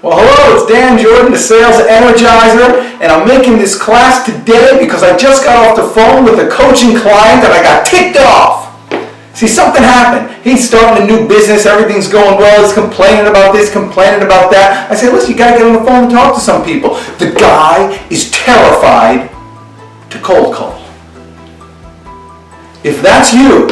Well, hello, it's Dan Jordan, the Sales Energizer, and I'm making this class today because I just got off the phone with a coaching client and I got ticked off. See, something happened. He's starting a new business, everything's going well, he's complaining about this, complaining about that. I said, listen, you gotta get on the phone and talk to some people. The guy is terrified to cold call. If that's you,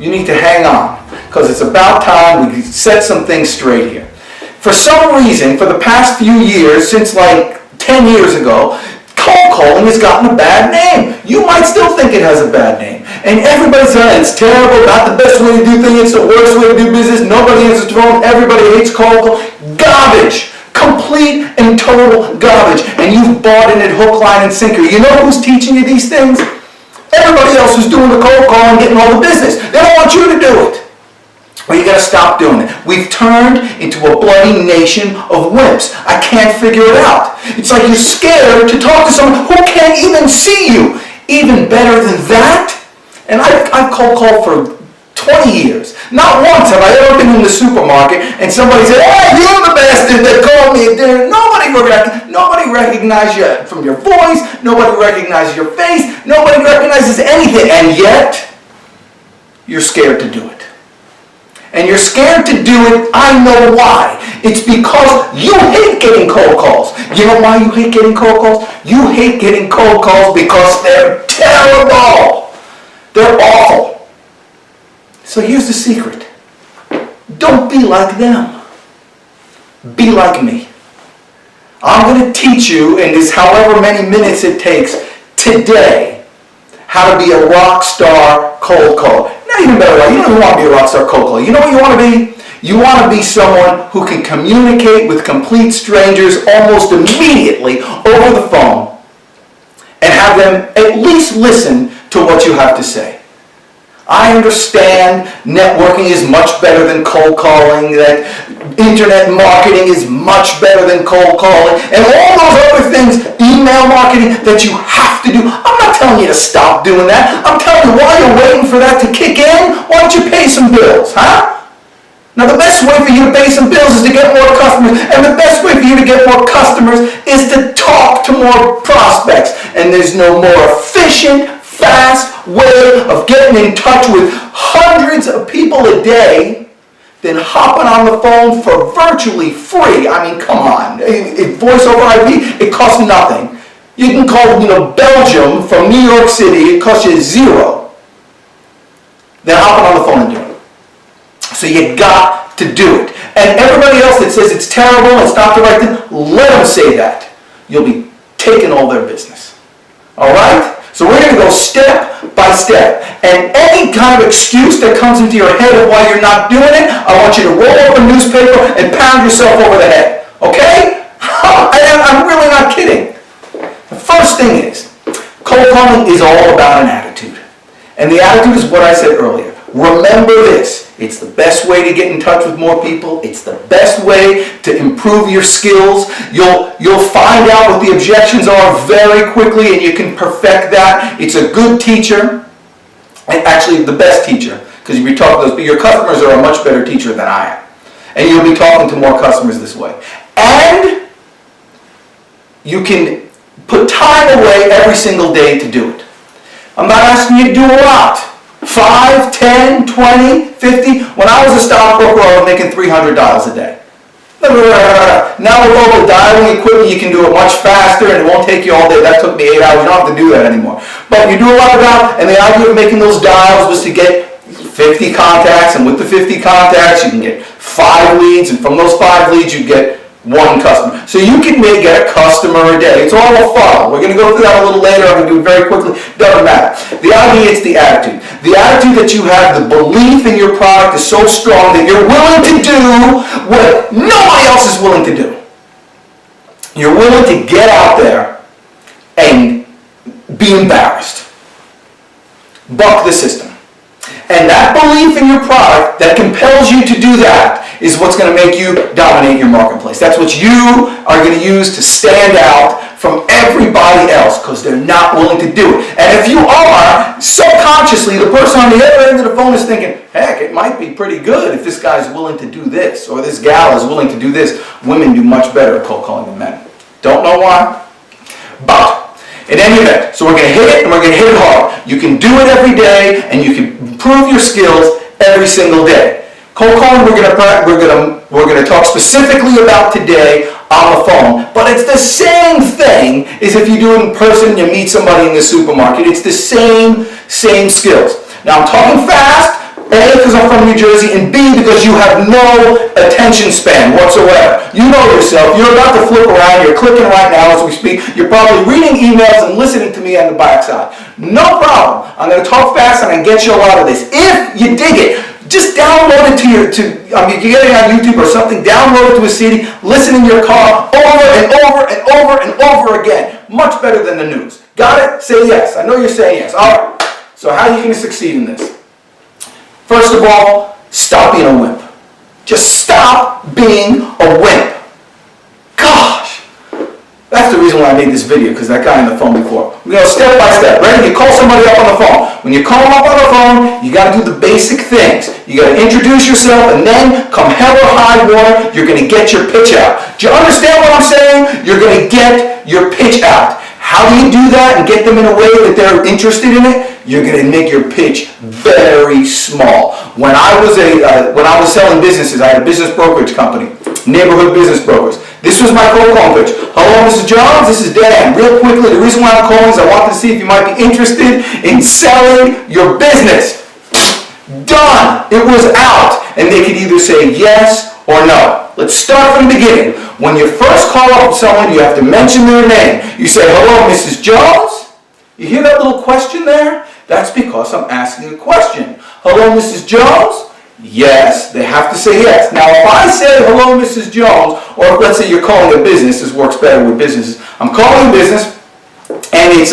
you need to hang on, because it's about time we set some things straight here. For some reason, for the past few years, since like 10 years ago, cold calling has gotten a bad name. You might still think it has a bad name. And everybody's saying it's terrible, not the best way to do things, it's the worst way to do business, nobody answers the phone, everybody hates cold call. Garbage! Complete and total garbage. And you've bought in it hook, line, and sinker. You know who's teaching you these things? Everybody else who's doing the cold call and getting all the business. They don't want you to do it. Well, you gotta stop doing it. We've turned into a bloody nation of wimps. I can't figure it out. It's like you're scared to talk to someone who can't even see you. Even better than that, and I've cold called for 20 years. Not once have I ever been in the supermarket and somebody said, hey, you're the bastard that called me at dinner. Nobody recognizes you from your voice. Nobody recognizes your face. Nobody recognizes anything. And yet, you're scared to do it. And you're scared to do it, I know why. It's because you hate getting cold calls. You know why you hate getting cold calls? You hate getting cold calls because they're terrible. They're awful. So here's the secret. Don't be like them. Be like me. I'm going to teach you in this however many minutes it takes today how to be a rock star cold caller. Not even better way. You don't even want to be a rock star cold caller. You know what you want to be? You want to be someone who can communicate with complete strangers almost immediately over the phone and have them at least listen to what you have to say. I understand networking is much better than cold calling, that internet marketing is much better than cold calling, and all those other things, email marketing, that you have to do. I'm not telling you to stop doing that. I'm telling you, while you're waiting for that to kick in, why don't you pay some bills, huh? Now, the best way for you to pay some bills is to get more customers, and the best way for you to get more customers is to talk to more prospects. And there's no more efficient, fast way of getting in touch with hundreds of people a day than hopping on the phone for virtually free. I mean, come on. Voice over IP, it costs nothing. You can call, Belgium from New York City, it costs you $0. Then hopping on the phone and doing it. So you got to do it. And everybody else that says it's terrible, it's not the right thing, let them say that. You'll be taking all their business. All right? So we're going to go step by step. And any kind of excuse that comes into your head of why you're not doing it, I want you to roll up a newspaper and pound yourself over the head. Okay? I'm really not kidding. The first thing is, cold calling is all about an attitude. And the attitude is what I said earlier. Remember this. It's the best way to get in touch with more people. It's the best way to improve your skills. You'll find out what the objections are very quickly and you can perfect that. It's a good teacher, and actually the best teacher, because you'll be talking to those, your customers are a much better teacher than I am. And you'll be talking to more customers this way. And you can put time away every single day to do it. I'm not asking you to do a lot. 5, 10, 20, 50. When I was a stockbroker, I was making $300 a day. Now with all the dialing equipment, you can do it much faster and it won't take you all day. That took me 8 hours. You don't have to do that anymore. But you do a lot of dials, and the idea of making those dials was to get 50 contacts, and with the 50 contacts, you can get 5 leads, and from those 5 leads, you get 1 customer. So you can get a customer a day. It's all a funnel. We're going to go through that a little later. I'm going to do it very quickly. Doesn't matter. The idea is the attitude. The attitude that you have, the belief in your product is so strong that you're willing to do what nobody else is willing to do. You're willing to get out there and be embarrassed. Buck the system. And that belief in your product that compels you to do that is what's going to make you dominate your marketplace. That's what you are going to use to stand out from everybody else, because they're not willing to do it. And if you are, subconsciously, the person on the other end of the phone is thinking, heck, it might be pretty good if this guy's willing to do this, or this gal is willing to do this. Women do much better at cold calling than men. Don't know why, but in any event, so we're going to hit it, and we're going to hit it hard. You can do it every day, and you can improve your skills every single day. Cold calling, we're going to talk specifically about today on the phone, but it's the same thing as if you do it in person and you meet somebody in the supermarket. It's the same skills. Now I'm talking fast, A, because I'm from New Jersey, and B, because you have no attention span whatsoever. You know yourself. You're about to flip around. You're clicking right now as we speak. You're probably reading emails and listening to me on the backside. No problem. I'm going to talk fast and I'm going to get you a lot of this. If you dig it, just download it you get it on YouTube or something, download it to a CD, listen in your car over and over and over and over again. Much better than the news. Got it? Say yes. I know you're saying yes. All right. So how are you going to succeed in this? First of all, stop being a wimp. Just stop being a wimp. Gosh. That's the reason why I made this video, because that guy on the phone before. We're going to go step by step. Ready? You call somebody up on the phone. When you call them up on the phone, you got to do the basic things. You got to introduce yourself, and then come hell or high water, you're going to get your pitch out. Do you understand what I'm saying? You're going to get your pitch out. How do you do that and get them in a way that they're interested in it? You're going to make your pitch very small. When I was selling businesses, I had a business brokerage company, Neighborhood Business Brokers. This was my cold calling pitch. Hello, Mrs. Jones, this is Dan. Real quickly, the reason why I'm calling is I wanted to see if you might be interested in selling your business. Done. It was out. And they could either say yes or no. Let's start from the beginning. When you first call up someone, you have to mention their name. You say, hello, Mrs. Jones? You hear that little question there? That's because I'm asking a question. Hello, Mrs. Jones? Yes, they have to say yes. Now, if I say, hello, Mrs. Jones, or if, let's say you're calling a business, this works better with businesses. I'm calling a business, and it's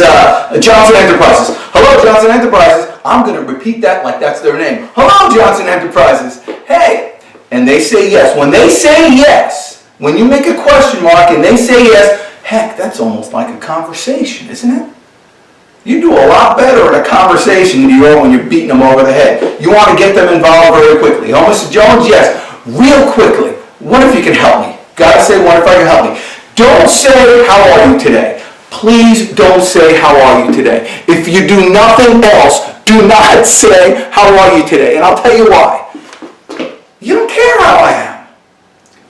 Johnson Enterprises. Hello, Johnson Enterprises. I'm going to repeat that like that's their name. Hello, Johnson Enterprises. Hey. And they say yes. When they say yes, when you make a question mark and they say yes, heck, that's almost like a conversation, isn't it? You do a lot better in a conversation than you are when you're beating them over the head. You want to get them involved very quickly. Oh, Mr. Jones, yes. Real quickly. What if you can help me? Gotta say, what if I can help me? Don't say, how are you today? Please don't say, how are you today? If you do nothing else, do not say, how are you today? And I'll tell you why. You don't care how I am.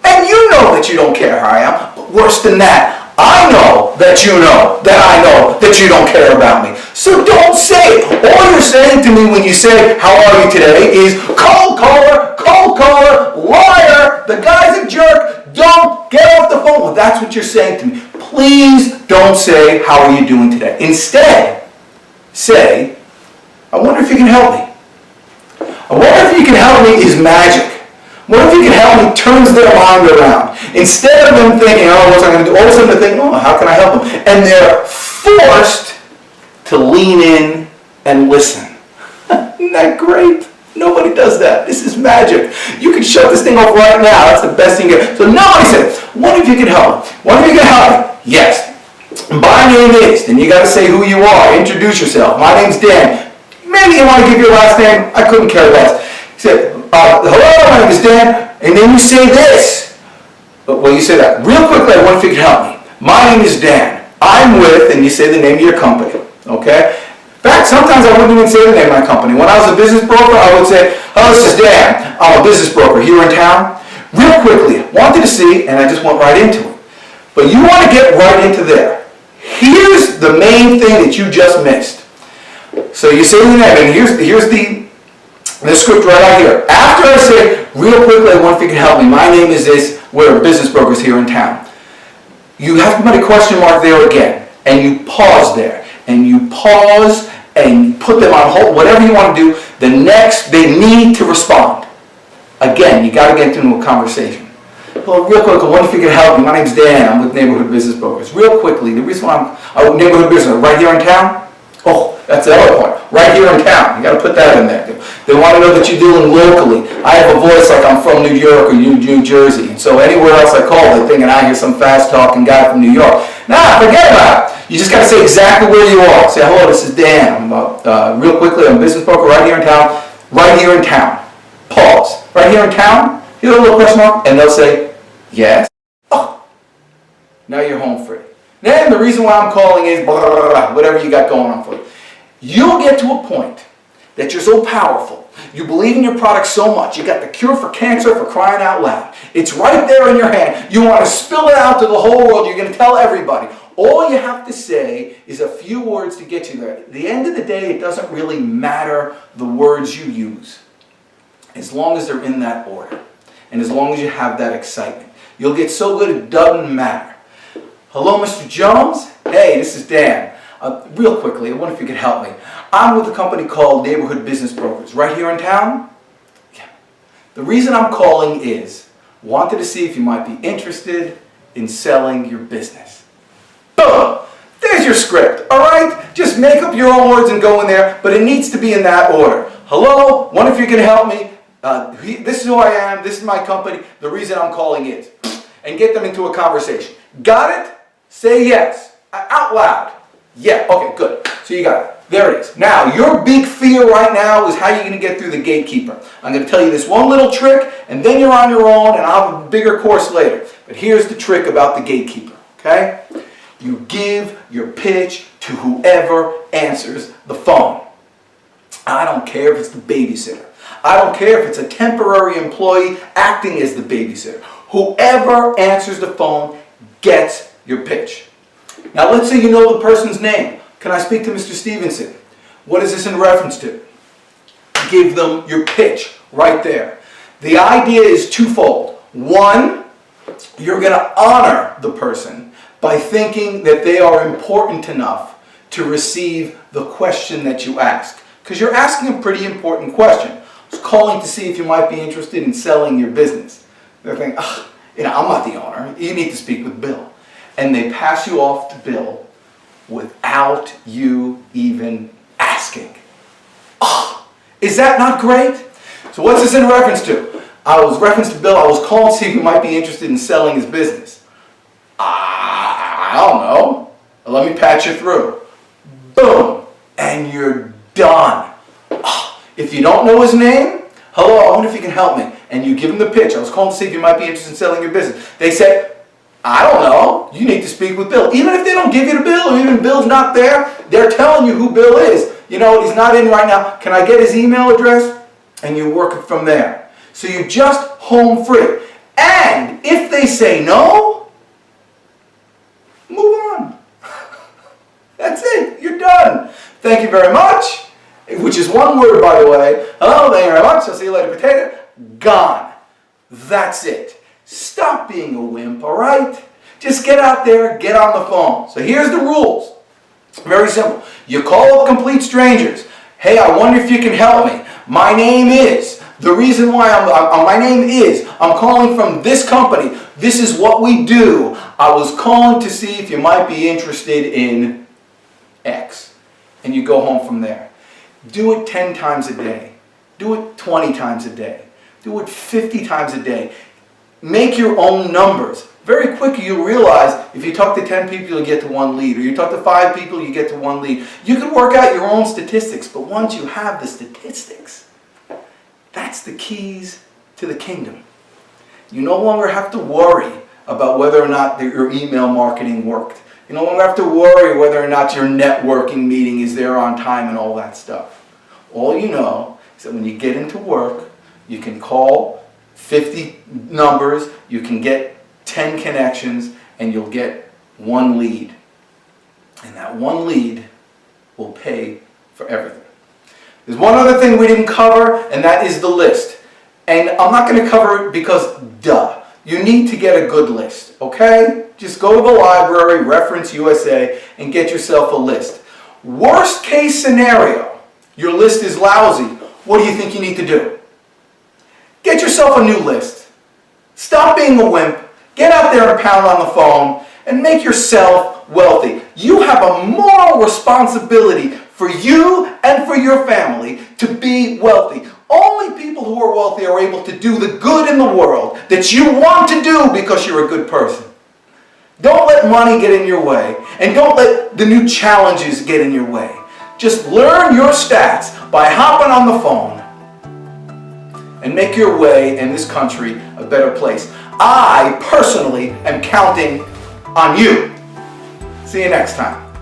And you know that you don't care how I am. But worse than that, I know that you know that you don't care about me. So don't say it. All you're saying to me when you say, how are you today, is cold caller, liar, the guy's a jerk, don't get off the phone. Well, that's what you're saying to me. Please don't say, how are you doing today? Instead, say, I wonder if you can help me. I wonder if you can help me is magic. What if you can help me turns their mind around? Instead of them thinking, oh, what's I going to do? All of a sudden they're thinking, oh, how can I help them? And they're forced to lean in and listen. Isn't that great? Nobody does that. This is magic. You can shut this thing off right now. That's the best thing you get. So nobody said, what if you can help me? What if you can help me? Yes. My name is, then you got to say who you are. Introduce yourself. My name's Dan. Maybe you want to give your last name. I couldn't care less. Say, hello, my name is Dan, and then you say this. Well, you say that. Real quickly, I wonder if you can help me. My name is Dan. I'm with, and you say the name of your company. Okay? In fact, sometimes I wouldn't even say the name of my company. When I was a business broker, I would say, hello, this is Dan. I'm a business broker here in town. Real quickly, wanted to see, and I just went right into it. But you want to get right into there. Here's the main thing that you just missed. So you say the name, and here's the script right out here. After I say, real quickly, I wonder if you can help me. My name is this. We're business brokers here in town. You have to put a question mark there again. And you pause there. And you pause and put them on hold. Whatever you want to do. The next, they need to respond. Again, you got to get into a conversation. Well, real quick, I wonder if you can help me. My name's Dan. I'm with Neighborhood Business Brokers. Real quickly, the reason why I'm Neighborhood Business right here in town. Oh, That's the other point. Right here in town. You got to put that in there. They want to know that you're dealing locally. I have a voice like I'm from New York or New Jersey. And so anywhere else I call, they're thinking I hear some fast-talking guy from New York. Nah, forget about it. You just got to say exactly where you are. Say, hello, this is Dan. Real quickly, I'm a business broker right here in town. Right here in town. Pause. Right here in town? You know a little question mark? And they'll say, yes. Oh, now you're home free. Then the reason why I'm calling is blah, blah, blah, whatever you got going on for you. You'll get to a point that you're so powerful, you believe in your product so much, you got the cure for cancer, for crying out loud. It's right there in your hand. You want to spill it out to the whole world. You're going to tell everybody. All you have to say is a few words to get you there. At the end of the day, it doesn't really matter the words you use, as long as they're in that order, and as long as you have that excitement. You'll get so good it doesn't matter. Hello, Mr. Jones. Hey, this is Dan. Real quickly, I wonder if you could help me. I'm with a company called Neighborhood Business Brokers, right here in town. Yeah. The reason I'm calling is, wanted to see if you might be interested in selling your business. Boom! There's your script, all right? Just make up your own words and go in there, but it needs to be in that order. Hello, wonder if you can help me. This is who I am, this is my company, the reason I'm calling is. And get them into a conversation. Got it? Say yes. Out loud. Yeah, okay, good. So you got it. There it is. Now, your big fear right now is how you're going to get through the gatekeeper. I'm going to tell you this one little trick, and then you're on your own, and I'll have a bigger course later. But here's the trick about the gatekeeper, okay? You give your pitch to whoever answers the phone. I don't care if it's the babysitter. I don't care if it's a temporary employee acting as the babysitter. Whoever answers the phone gets your pitch. Now let's say you know the person's name. Can I speak to Mr. Stevenson? What is this in reference to? Give them your pitch right there. The idea is twofold. One, you're going to honor the person by thinking that they are important enough to receive the question that you ask. Because you're asking a pretty important question. I was calling to see if you might be interested in selling your business. They're thinking, I'm not the owner. You need to speak with Bill. And they pass you off to Bill without you even asking. Is that not great? So what's this in reference to? I was reference to Bill. I was calling to see if you might be interested in selling his business. I don't know. Let me patch you through. Boom. And you're done. If you don't know his name, hello, I wonder if you can help me. And you give him the pitch. I was calling to see if you might be interested in selling your business. They say, I don't know. You need to speak with Bill. Even if they don't give you the bill, or even if Bill's not there, they're telling you who Bill is. You know what? He's not in right now. Can I get his email address? And you work it from there. So you're just home free. And if they say no, move on. That's it. You're done. Thank you very much. Which is one word, by the way. Hello, thank you very much. I'll see you later, potato. Gone. That's it. Stop being a wimp, all right? Just get out there, get on the phone. So here's the rules. Very simple. You call up complete strangers. Hey, I wonder if you can help me. My name is. The reason why my name is, I'm calling from this company. This is what we do. I was calling to see if you might be interested in X. And you go home from there. Do it 10 times a day. Do it 20 times a day. Do it 50 times a day. Make your own numbers. Very quickly you realize if you talk to 10 people, you get to 1 lead. Or you talk to 5 people, you get to 1 lead. You can work out your own statistics, but once you have the statistics, that's the keys to the kingdom. You no longer have to worry about whether or not your email marketing worked. You no longer have to worry whether or not your networking meeting is there on time and all that stuff. All you know is that when you get into work, you can call 50 numbers, you can get 10 connections, and you'll get 1 lead. And that 1 lead will pay for everything. There's one other thing we didn't cover, and that is the list. And I'm not going to cover it because, duh, you need to get a good list, okay? Just go to the library, Reference USA, and get yourself a list. Worst case scenario, your list is lousy. What do you think you need to do? Get yourself a new list. Stop being a wimp. Get out there and pound on the phone and make yourself wealthy. You have a moral responsibility for for you and for your family to be wealthy. Only people who are wealthy are able to do the good in the world that you want to do because you're a good person. Don't let money get in your way, and don't let the new challenges get in your way. Just learn your stats by hopping on the phone and make your way in this country a better place. I personally am counting on you. See you next time.